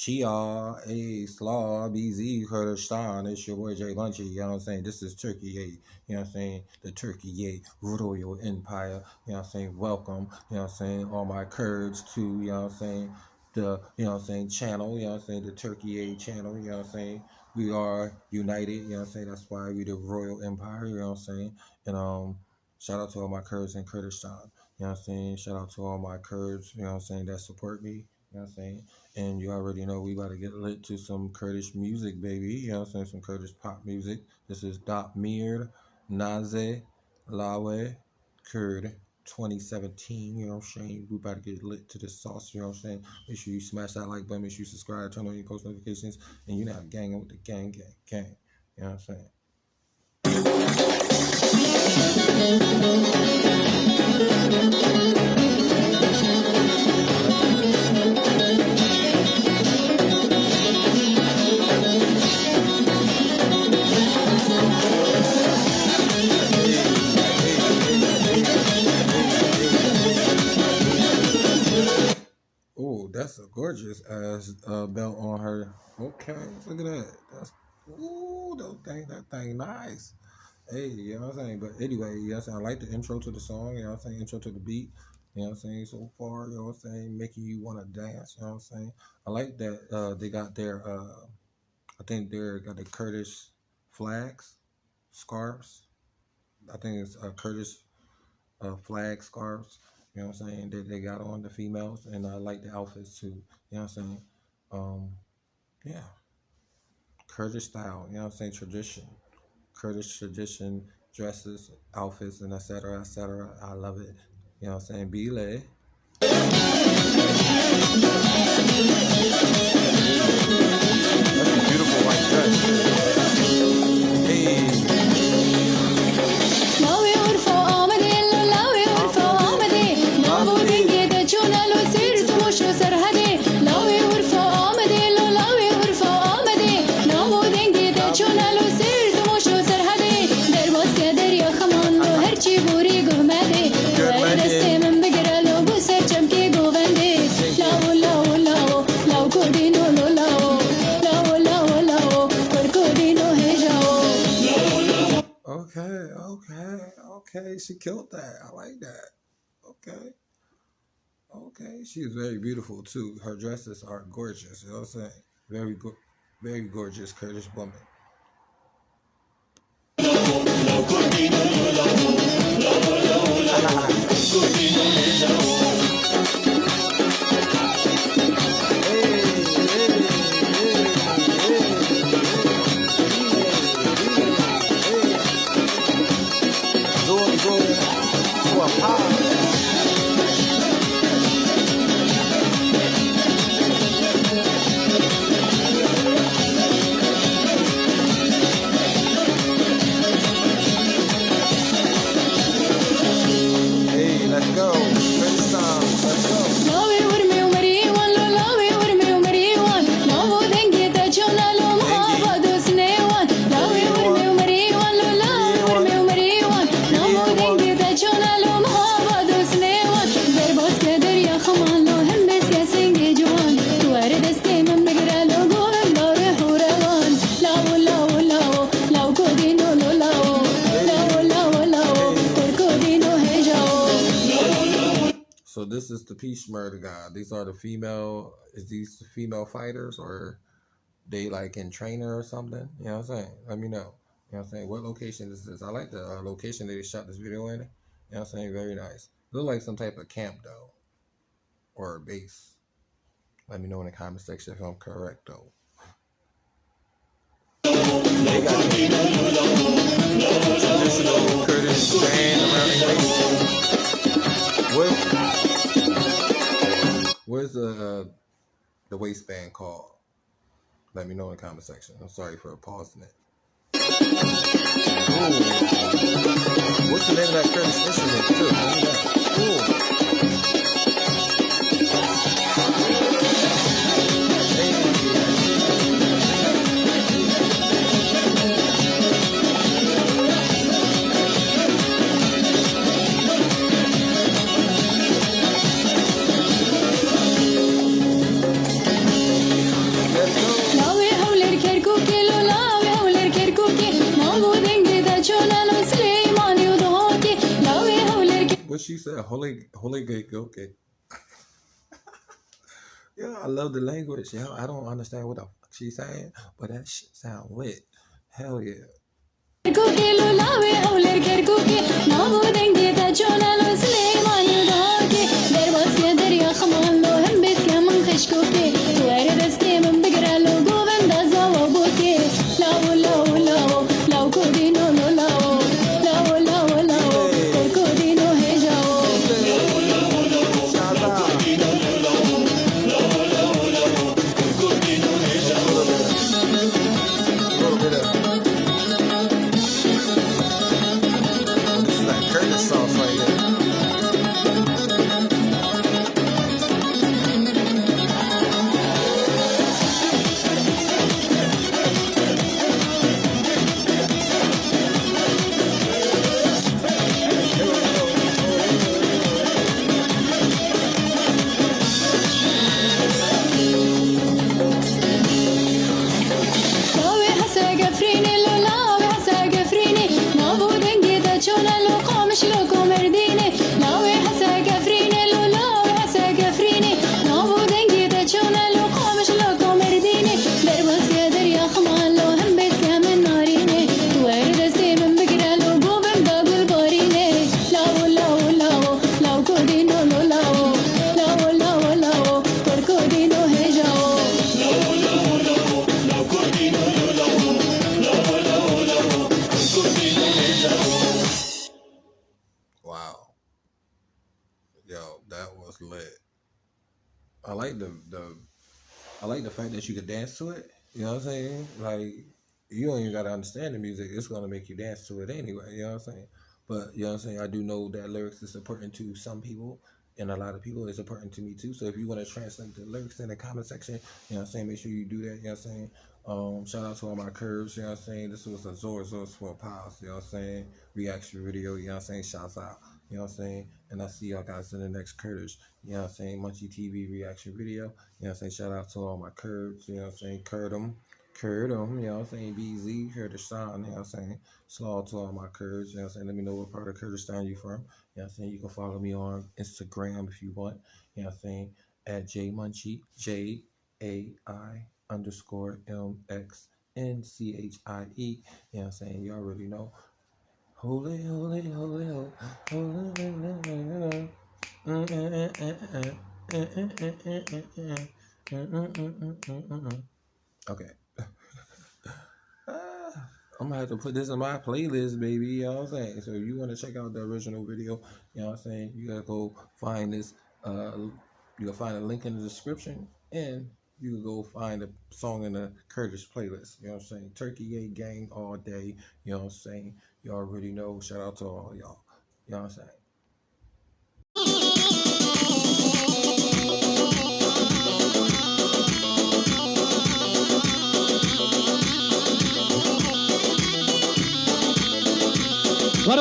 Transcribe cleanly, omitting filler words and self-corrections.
Shia, A, SLAW, BHZI KURDISTAN. It's your boy Jay Lunchy, you know what I'm saying? This is Turkey, you know what I'm saying? The Turkey Royal Empire, you know what I'm saying? Welcome, you know what I'm saying? All my Kurds to, you know what I'm saying? The, you know what I'm saying, channel, you know what I'm saying? The Turkey channel, you know what I'm saying? We are united, you know what I'm saying? That's why we the Royal Empire, you know what I'm saying? And, shout out to all my Kurds in Kurdistan, you know what I'm saying? Shout out to all my Kurds, you know what I'm saying, that support me. You know what I'm saying? And you already know we about to get lit to some Kurdish music, baby. You know what I'm saying? Some Kurdish pop music. This is Dotmir Laze, Lawe Kurd 2017. You know what I'm saying? We about to get lit to this sauce. You know what I'm saying? Make sure you smash that like button. Make sure you subscribe, turn on your post notifications. And you're not ganging with the gang. You know what I'm saying? That's a gorgeous ass belt on her. Okay, look at that. That's that thing nice. Hey, you know what I'm saying? But anyway, you know what I'm saying? I like the intro to the song, you know what I'm saying? Intro to the beat, you know what I'm saying? So far, you know what I'm saying? Making you want to dance, you know what I'm saying? I like that they got their I think they got the Kurdish flags, scarves. I think it's Kurdish flag scarves. You know what I'm saying? That they got on the females, and I like the outfits too. You know what I'm saying? Yeah, Kurdish style. You know what I'm saying? Tradition, Kurdish tradition, dresses, outfits, and etc. etc. I love it. You know what I'm saying? Bile. That's a beautiful white dress. Hey. Okay, she killed that. I like that. Okay, she is very beautiful too. Her dresses are gorgeous. You know what I'm saying? Very gorgeous Kurdish woman. So this is the Peshmerga God. These are the female. Is these the female fighters, or they like in trainer or something? You know what I'm saying? Let me know. You know what I'm saying? What location is this? I like the location they shot this video in. You know what I'm saying? Very nice. Look like some type of camp though, or a base. Let me know in the comment section if I'm correct though. They got the traditional Kurdish band around their waist. Where's the waistband called? Let me know in the comment section. I'm sorry for pausing it. Ooh. What's the name of that Kurdish instrument too? Look at that. Ooh. holy good, okay. Yeah, I love the language. Yeah, I don't understand what the fuck she's saying, but that shit sound lit. Hell yeah. Wow. Yo, that was lit. I like I like the fact that you could dance to it. You know what I'm saying? Like you don't even gotta understand the music. It's gonna make you dance to it anyway. You know what I'm saying? But you know what I'm saying? I do know that lyrics is important to some people, and a lot of people it's important to me too. So if you want to translate the lyrics in the comment section, you know what I'm saying? Make sure you do that. You know what I'm saying? Shout out to all my curves. You know what I'm saying? This was a Zor's for Pals. You know what I'm saying? Reaction video. You know what I'm saying? Shouts out. You know what I'm saying? And I'll see y'all guys in the next Kurdish. You know what I'm saying? Munchie TV reaction video. You know what I'm saying? Shout out to all my Kurds. You know what I'm saying? Kurdum. You know what I'm saying? BHZI KURDISTAN. You know what I'm saying? SLAW to all my Kurds. You know what I'm saying? Let me know what part of Kurdistan you from. You know what I'm saying? You can follow me on Instagram if you want. You know what I'm saying? At JMunchie. JAI_MXNCHIE. You know what I'm saying? You already know. Holy, holy, holy, holy, okay. I'm gonna have to put this in my playlist, baby. You know what I'm saying? So if you want to check out the original video, you know what I'm saying, you gotta go find this. You can find a link in the description, and you can go find a song in the Kurdish playlist. You know what I'm saying? Turkey A gang all day. You know what I'm saying? You already know. Shout out to all y'all. You know what I'm saying? What